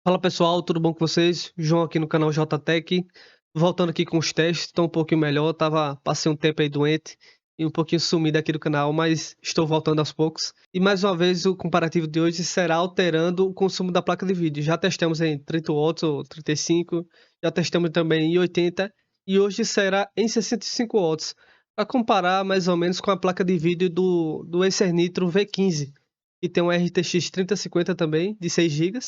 Fala pessoal, tudo bom com vocês? João aqui no canal JTech, voltando aqui com os testes, estou um pouquinho melhor, passei um tempo aí doente e um pouquinho sumido aqui do canal, mas estou voltando aos poucos. E mais uma vez o comparativo de hoje será alterando o consumo da placa de vídeo. Já testamos em 30 watts ou 35, já testamos também em 80 e hoje será em 65 watts, para comparar mais ou menos com a placa de vídeo do Acer Nitro V15, que tem um RTX 3050 também, de 6 GB.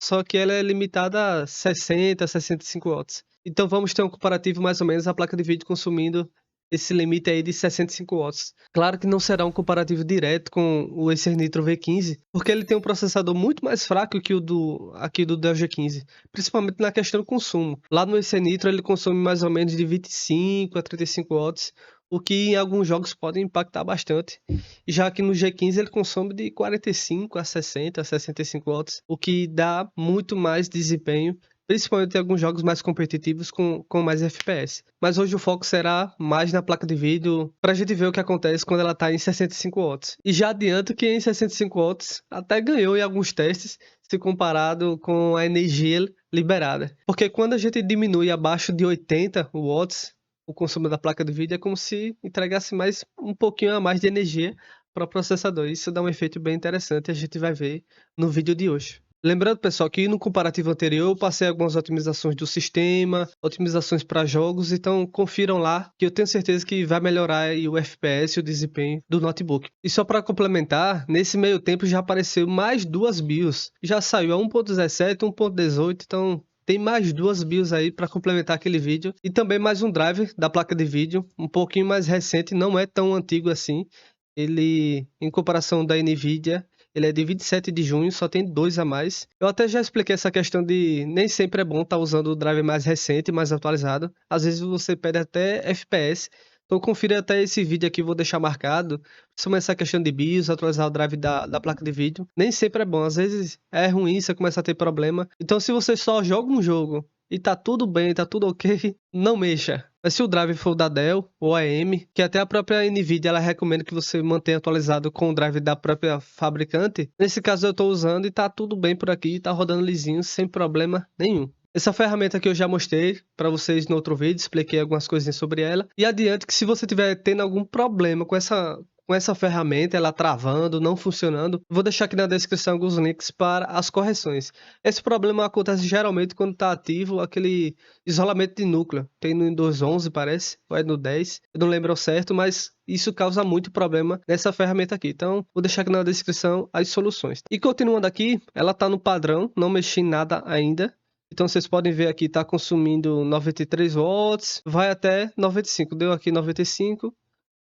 Só que ela é limitada a 60, 65 watts. Então vamos ter um comparativo mais ou menos a placa de vídeo consumindo esse limite aí de 65 watts. Claro que não será um comparativo direto com o Acer Nitro V15, porque ele tem um processador muito mais fraco que o aqui do Dell G15, principalmente na questão do consumo. Lá no Acer Nitro ele consome mais ou menos de 25 a 35 watts, o que em alguns jogos pode impactar bastante. Já que no G15 ele consome de 45 a 60, a 65 watts, o que dá muito mais desempenho, principalmente em alguns jogos mais competitivos com mais FPS. Mas hoje o foco será mais na placa de vídeo, para a gente ver o que acontece quando ela está em 65 watts. E já adianto que em 65 watts até ganhou em alguns testes, se comparado com a energia liberada. Porque quando a gente diminui abaixo de 80 watts, o consumo da placa de vídeo é como se entregasse um pouquinho a mais de energia para o processador. Isso dá um efeito bem interessante, a gente vai ver no vídeo de hoje. Lembrando, pessoal, que no comparativo anterior eu passei algumas otimizações do sistema, otimizações para jogos, então confiram lá que eu tenho certeza que vai melhorar aí o FPS e o desempenho do notebook. E só para complementar, nesse meio tempo já apareceu mais duas BIOS. Já saiu a 1.17, 1.18, então tem mais duas BIOS aí para complementar aquele vídeo. E também mais um driver da placa de vídeo, um pouquinho mais recente, não é tão antigo assim. Ele, em comparação da NVIDIA, ele é de 27 de junho, só tem 2 a mais. Eu até já expliquei essa questão de nem sempre é bom estar usando o driver mais recente, mais atualizado. Às vezes você perde até FPS. Então confira até esse vídeo aqui, vou deixar marcado. Principalmente essa questão de BIOS, atualizar o drive da placa de vídeo. Nem sempre é bom, às vezes é ruim, você começa a ter problema. Então se você só joga um jogo e tá tudo bem, tá tudo ok, não mexa. Mas se o drive for da Dell ou AM, que até a própria NVIDIA ela recomenda que você mantenha atualizado com o drive da própria fabricante, nesse caso eu estou usando e tá tudo bem por aqui, tá rodando lisinho, sem problema nenhum. Essa ferramenta aqui eu já mostrei para vocês no outro vídeo, expliquei algumas coisinhas sobre ela. E adiante que se você tiver tendo algum problema com essa ferramenta, ela travando, não funcionando, vou deixar aqui na descrição alguns links para as correções. Esse problema acontece geralmente quando está ativo aquele isolamento de núcleo. Tem no Windows 11, parece, ou é no 10, eu não lembro ao certo, mas isso causa muito problema nessa ferramenta aqui. Então, vou deixar aqui na descrição as soluções. E continuando aqui, ela está no padrão, não mexi em nada ainda. Então vocês podem ver aqui, está consumindo 93 watts, vai até 95, deu aqui 95,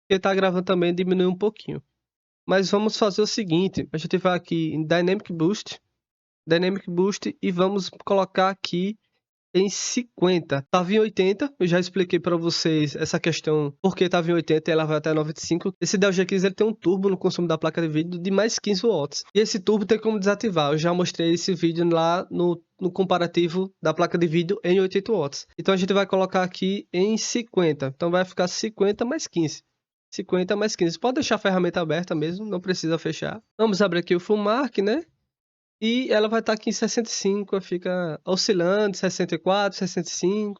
ele está gravando também, diminui um pouquinho. Mas vamos fazer o seguinte, a gente vai aqui em Dynamic Boost e vamos colocar aqui em 50. Tava em 80, eu já expliquei para vocês essa questão, porque tava em 80 e ela vai até 95. Esse Dell G15 ele tem um turbo no consumo da placa de vídeo de mais 15 watts. E esse turbo tem como desativar, eu já mostrei esse vídeo lá no comparativo da placa de vídeo em 80 watts. Então a gente vai colocar aqui em 50, então vai ficar 50 mais 15. 50 mais 15. Pode deixar a ferramenta aberta mesmo, não precisa fechar. Vamos abrir aqui o FullMark, né? E ela vai estar aqui em 65, fica oscilando, 64, 65,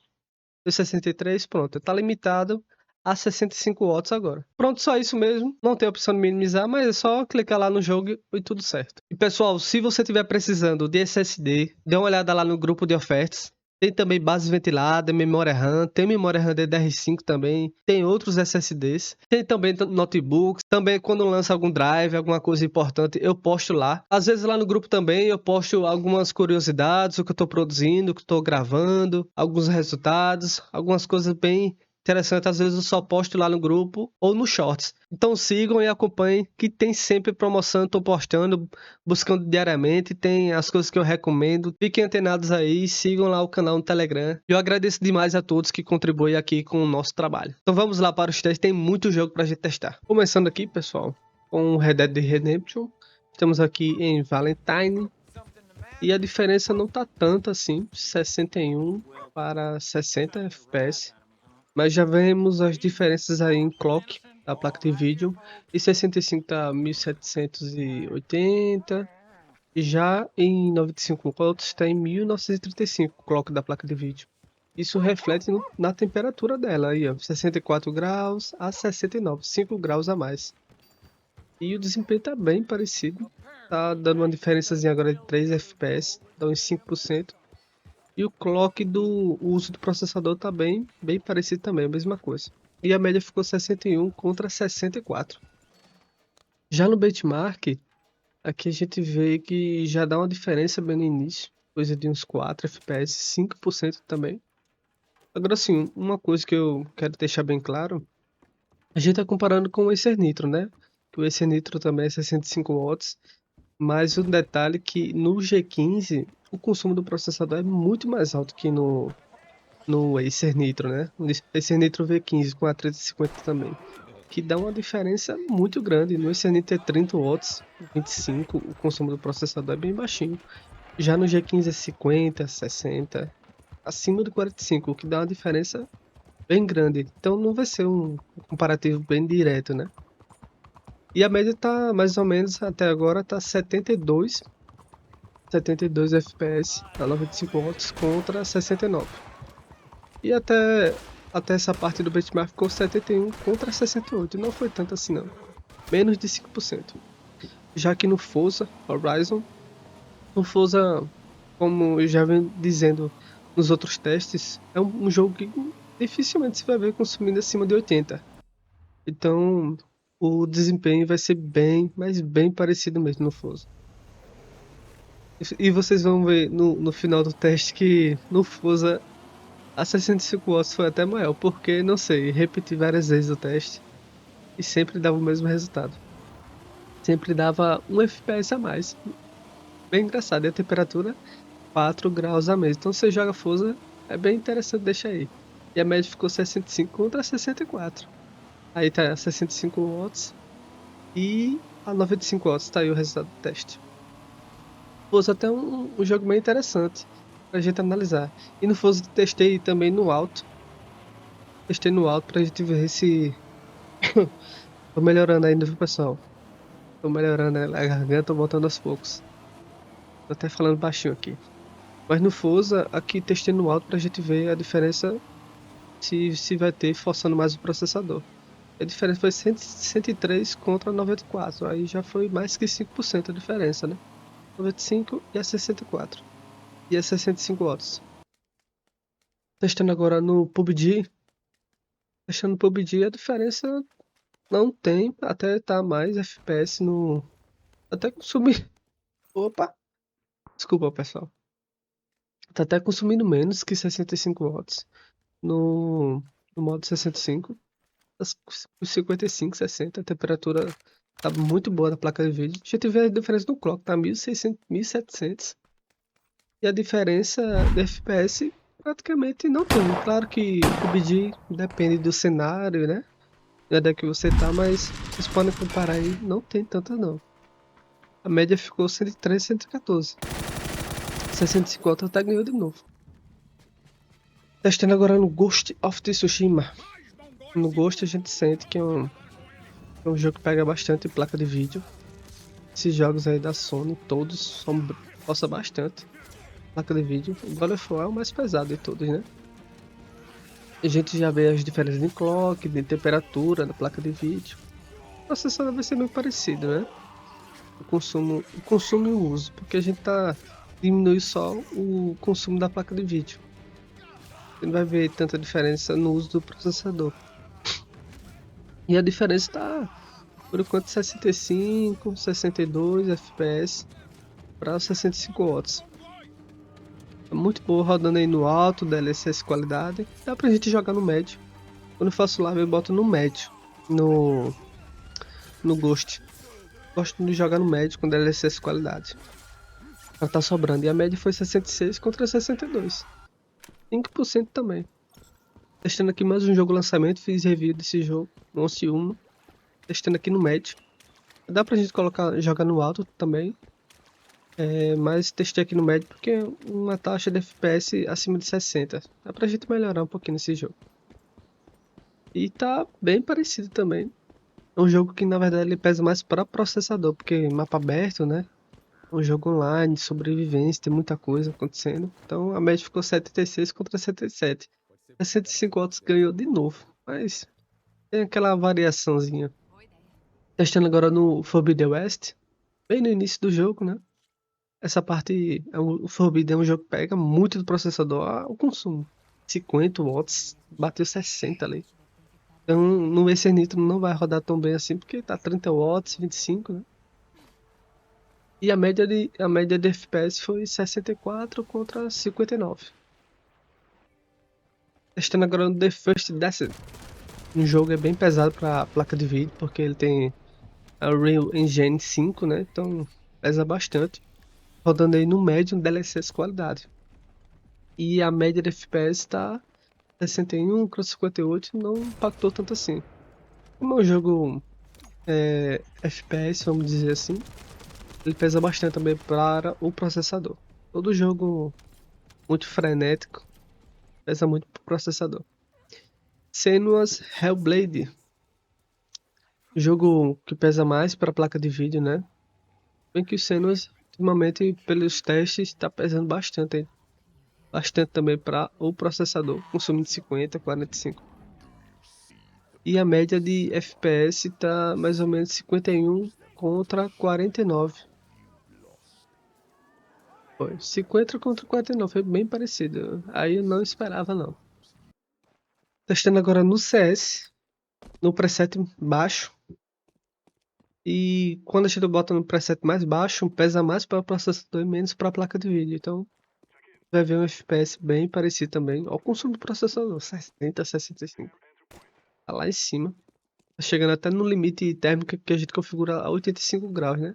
63, pronto. Está limitado a 65 watts agora. Pronto, só isso mesmo. Não tem opção de minimizar, mas é só clicar lá no jogo e tudo certo. E pessoal, se você estiver precisando de SSD, dê uma olhada lá no grupo de ofertas. Tem também base ventilada, memória RAM, tem memória RAM DDR5 também, tem outros SSDs, tem também notebooks, também quando lança algum drive, alguma coisa importante, eu posto lá. Às vezes lá no grupo também eu posto algumas curiosidades, o que eu estou produzindo, o que eu estou gravando, alguns resultados, algumas coisas bem interessantes, às vezes eu só posto lá no grupo ou no Shorts. Então sigam e acompanhem que tem sempre promoção, estou postando, buscando diariamente, tem as coisas que eu recomendo. Fiquem antenados aí, sigam lá o canal no Telegram. Eu agradeço demais a todos que contribuem aqui com o nosso trabalho. Então vamos lá para os testes, tem muito jogo para a gente testar. Começando aqui, pessoal, com o Red Dead Redemption. Estamos aqui em Valentine. E a diferença não tá tanto assim, 61 para 60 FPS. Mas já vemos as diferenças aí em clock da placa de vídeo. E 65 tá 1780. Já em 95 watts está em 1935 o clock da placa de vídeo. Isso reflete na temperatura dela aí, ó, 64 graus a 69, 5 graus a mais. E o desempenho tá bem parecido. Tá dando uma diferençazinha agora de 3 FPS, dá uns 5%. E o clock do uso do processador tá bem parecido também, a mesma coisa. E a média ficou 61 contra 64. Já no benchmark, aqui a gente vê que já dá uma diferença bem no início, coisa de uns 4 FPS, 5% também. Agora sim, uma coisa que eu quero deixar bem claro, a gente tá comparando com o Acer Nitro, né? Que o Acer Nitro também é 65 watts, mas o detalhe é que no G15 o consumo do processador é muito mais alto que no Acer Nitro, né? O Acer Nitro V15 com a 3050 também, que dá uma diferença muito grande. No Acer Nitro é 30 watts, 25, o consumo do processador é bem baixinho. Já no G15 é 50, 60, acima do 45, o que dá uma diferença bem grande. Então não vai ser um comparativo bem direto, né? E a média tá mais ou menos até agora tá 72 FPS a 95 watts contra 69. E até essa parte do benchmark ficou 71 contra 68. Não foi tanto assim não. Menos de 5%. Já que no Forza Horizon, no Forza, como eu já venho dizendo nos outros testes, é um jogo que dificilmente se vai ver consumindo acima de 80. Então o desempenho vai ser bem, mas bem parecido mesmo no Forza. E vocês vão ver no final do teste que no Forza a 65 watts foi até maior, porque, não sei, repeti várias vezes o teste e sempre dava o mesmo resultado. Sempre dava 1 FPS a mais. Bem engraçado, e a temperatura 4 graus a mais. Então você joga Forza, é bem interessante deixar aí. E a média ficou 65 contra 64. Aí tá 65 watts e a 95 watts, tá aí o resultado do teste. Forza até um jogo bem interessante pra gente analisar. E no Forza testei também no alto. Testei no alto pra gente ver se tô melhorando ainda, viu, pessoal? Tô melhorando a garganta, tô voltando aos poucos. Tô até falando baixinho aqui. Mas no Forza, aqui testei no alto pra gente ver a diferença se vai ter forçando mais o processador. A diferença foi 103 contra 94. Aí já foi mais que 5% a diferença, né? 95 e a 64. E a 65 watts. Testando agora no PUBG. Testando no PUBG, a diferença não tem. Até tá mais FPS no... Até consumir... Opa! Desculpa, pessoal. Tá até consumindo menos que 65 watts no modo 65. Os 55, 60, a temperatura tá muito boa na placa de vídeo. A gente vê a diferença do clock, tá 1600, 1700. E a diferença de FPS praticamente não tem. Claro que o PUBG depende do cenário, né? Onde é que você tá, mas vocês podem comparar aí, não tem tanta não. A média ficou 113, 114. 650 até ganhou de novo. Testando agora no Ghost of Tsushima. No Ghost a gente sente que é um jogo que pega bastante placa de vídeo. Esses jogos aí da Sony, todos força bastante placa de vídeo. O God of War é o mais pesado de todos, né? A gente já vê as diferenças de clock, de temperatura da placa de vídeo. O processador vai ser meio parecido, né? O consumo e o uso, porque a gente tá diminuindo só o consumo da placa de vídeo. Você não vai ver tanta diferença no uso do processador. E a diferença tá, por enquanto, 65, 62 FPS para 65 watts. É muito boa rodando aí no alto, DLSS qualidade. Dá pra gente jogar no médio. Quando eu faço live eu boto no médio, no Ghost. Gosto de jogar no médio com DLSS qualidade. Ela tá sobrando. E a média foi 66 contra 62. 5% também. Testando aqui mais um jogo lançamento, fiz review desse jogo, no Once 1. Testando aqui no médio. Dá pra gente jogar no alto também. Mas testei aqui no médio porque é uma taxa de FPS acima de 60. Dá pra gente melhorar um pouquinho nesse jogo. E tá bem parecido também. É um jogo que na verdade ele pesa mais para processador, porque mapa aberto, né? um jogo online, sobrevivência, tem muita coisa acontecendo. Então a média ficou 76 contra 77. 65 watts ganhou de novo, mas tem aquela variaçãozinha. Testando agora no Forbidden West, bem no início do jogo, né? Essa parte, o Forbidden é um jogo que pega muito do processador, o consumo. 50 watts, bateu 60 ali. Então no Acer Nitro não vai rodar tão bem assim, porque tá 30 watts, 25, né? E a média de FPS foi 64 contra 59. Testando agora no The First Descent. O jogo é bem pesado para placa de vídeo, porque ele tem a Unreal Engine 5, né? Então pesa bastante. Rodando aí no médio, DLSS qualidade. E a média de FPS está 61 contra 58, não impactou tanto assim. Como é um jogo FPS, vamos dizer assim, ele pesa bastante também para o processador. Todo jogo muito frenético pesa muito para o processador. Senua's Hellblade, jogo que pesa mais para a placa de vídeo, né? Bem que o Senua's, ultimamente, pelos testes, está pesando bastante. Bastante também para o processador, consumindo 50, 45. E a média de FPS está mais ou menos 51 contra 49. Foi 50 contra 49, foi bem parecido. Aí eu não esperava não. Testando agora no CS, no preset baixo. E quando a gente bota no preset mais baixo, pesa mais para o processador e menos para a placa de vídeo. Então vai ver um FPS bem parecido também. Olha o consumo do processador, 60, 65. Tá lá em cima. Tá chegando até no limite térmico que a gente configura a 85 graus, né?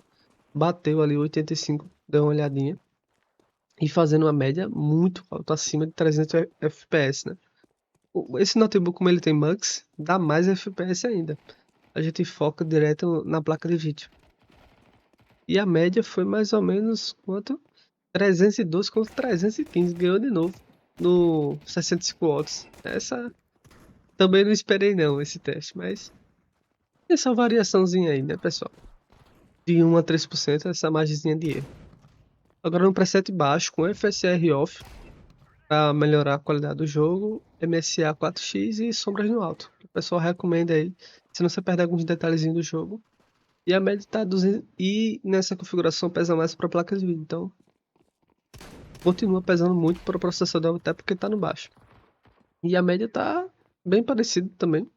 Bateu ali 85, deu uma olhadinha. E fazendo uma média muito alta, acima de 300 FPS, né? Esse notebook, como ele tem Mux, dá mais FPS ainda. A gente foca direto na placa de vídeo. E a média foi mais ou menos quanto? 312 contra 315. Ganhou de novo no 65 watts. Essa também não esperei não, esse teste. Mas essa variaçãozinha aí, né, pessoal? De 1 a 3%, essa margenzinha de erro. Agora no preset baixo, com FSR off. Para melhorar a qualidade do jogo, MSA 4x e sombras no alto. O pessoal recomenda aí, senão você perde alguns detalhezinhos do jogo. E a média tá 200, e nessa configuração pesa mais para placas de vídeo, então continua pesando muito para o processador, até porque tá no baixo. E a média tá bem parecida também.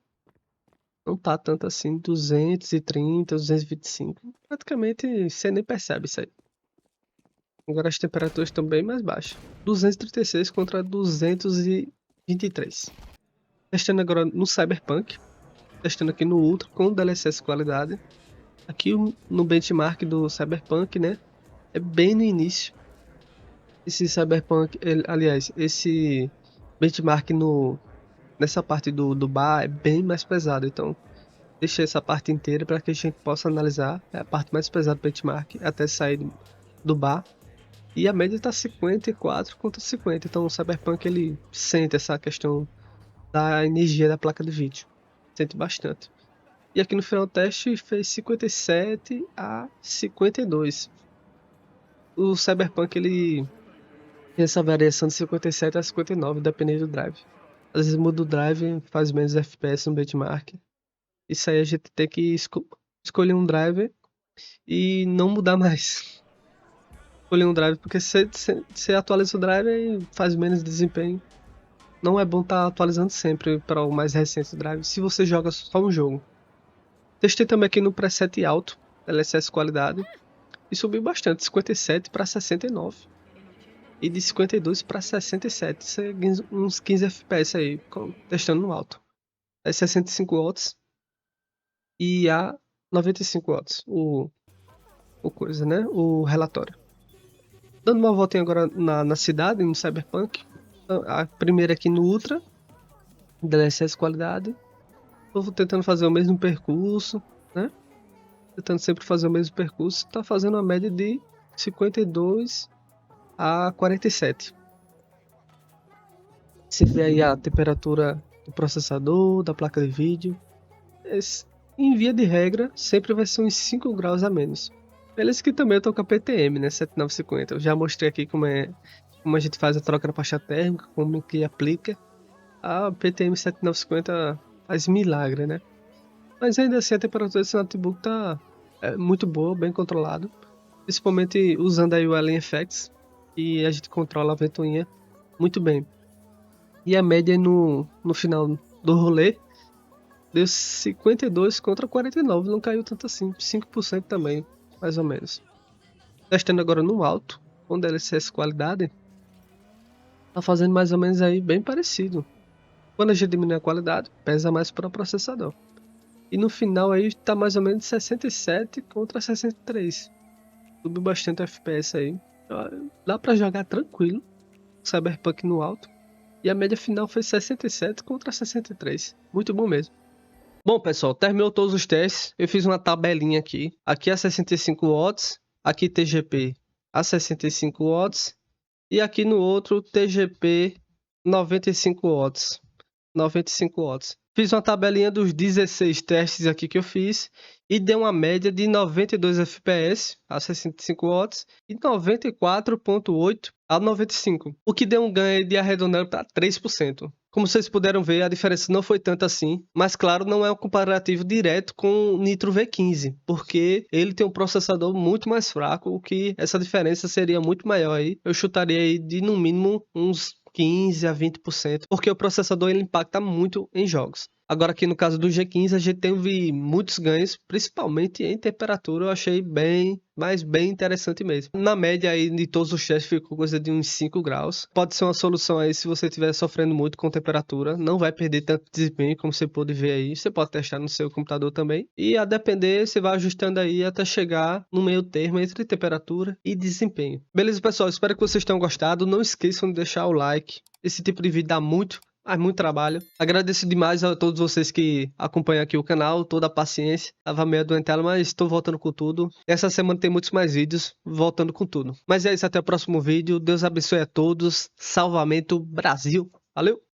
Não tá tanto assim, 230, 225. Praticamente você nem percebe isso aí. Agora as temperaturas estão bem mais baixas. 236 contra 223. Testando agora no Cyberpunk. Testando aqui no Ultra com DLSS qualidade. Aqui no benchmark do Cyberpunk, né? É bem no início. Esse Cyberpunk, aliás, esse benchmark nessa parte do bar é bem mais pesado. Então, deixei essa parte inteira para que a gente possa analisar. É a parte mais pesada do benchmark até sair do bar. E a média está 54 contra 50. Então o Cyberpunk ele sente essa questão da energia da placa de vídeo. Sente bastante. E aqui no final do teste fez 57 a 52. O Cyberpunk ele tem essa variação de 57 a 59, dependendo do drive. Às vezes muda o drive, faz menos FPS no benchmark. Isso aí a gente tem que escolher um driver e não mudar mais. Escolher um drive, porque se você atualiza o driver e faz menos desempenho. Não é bom estar atualizando sempre para o mais recente drive, se você joga só um jogo. Testei também aqui no preset alto, DLSS qualidade, e subiu bastante, 57 para 69. E de 52 para 67, isso é uns 15 FPS aí, testando no alto. É 65 watts e a 95 watts, o coisa, né? O relatório. Dando uma voltinha agora na cidade, no Cyberpunk. A primeira aqui no Ultra, DLSS qualidade. Estou tentando fazer o mesmo percurso, né? Tentando sempre fazer o mesmo percurso. Tá fazendo uma média de 52 a 47. Você vê aí a temperatura do processador, da placa de vídeo. Em via de regra, sempre vai ser uns 5 graus a menos. Beleza que também eu tô com a PTM, né, 7950. Eu já mostrei aqui como a gente faz a troca na pasta térmica, como que aplica. A PTM 7950 faz milagre, né? Mas ainda assim a temperatura desse notebook tá muito boa, bem controlado. Principalmente usando aí o Alien FX, e a gente controla a ventoinha muito bem. E a média no final do rolê deu 52 contra 49, não caiu tanto assim, 5% também, mais ou menos. Testando agora no alto, com DLSS qualidade, tá fazendo mais ou menos aí bem parecido. Quando a gente diminui a qualidade, pesa mais para o processador. E no final aí tá mais ou menos 67 contra 63. Subiu bastante FPS aí. Dá para jogar tranquilo, Cyberpunk no alto. E a média final foi 67 contra 63. Muito bom mesmo. Bom, pessoal, terminou todos os testes. Eu fiz uma tabelinha aqui. Aqui a 65 watts, aqui TGP a 65 watts e aqui no outro TGP 95 watts. 95 watts. Fiz uma tabelinha dos 16 testes aqui que eu fiz e deu uma média de 92 FPS a 65 watts e 94.8 a 95, o que deu um ganho de arredondando para 3%. Como vocês puderam ver, a diferença não foi tanto assim, mas claro, não é um comparativo direto com o Nitro V15, porque ele tem um processador muito mais fraco, o que essa diferença seria muito maior aí. Eu chutaria aí de no mínimo uns 15 a 20%, porque o processador ele impacta muito em jogos. Agora aqui no caso do G15 a gente teve muitos ganhos, principalmente em temperatura, eu achei bem interessante mesmo. Na média aí de todos os testes ficou coisa de uns 5 graus. Pode ser uma solução aí se você estiver sofrendo muito com temperatura, não vai perder tanto desempenho como você pode ver aí. Você pode testar no seu computador também. E a depender, você vai ajustando aí até chegar no meio termo entre temperatura e desempenho. Beleza, pessoal? Espero que vocês tenham gostado. Não esqueçam de deixar o like. Esse tipo de vídeo dá muito trabalho. Agradeço demais a todos vocês que acompanham aqui o canal, toda a paciência. Tava meio adoentado, mas estou voltando com tudo. Essa semana tem muitos mais vídeos, voltando com tudo. Mas é isso, até o próximo vídeo. Deus abençoe a todos. Salvamento Brasil. Valeu!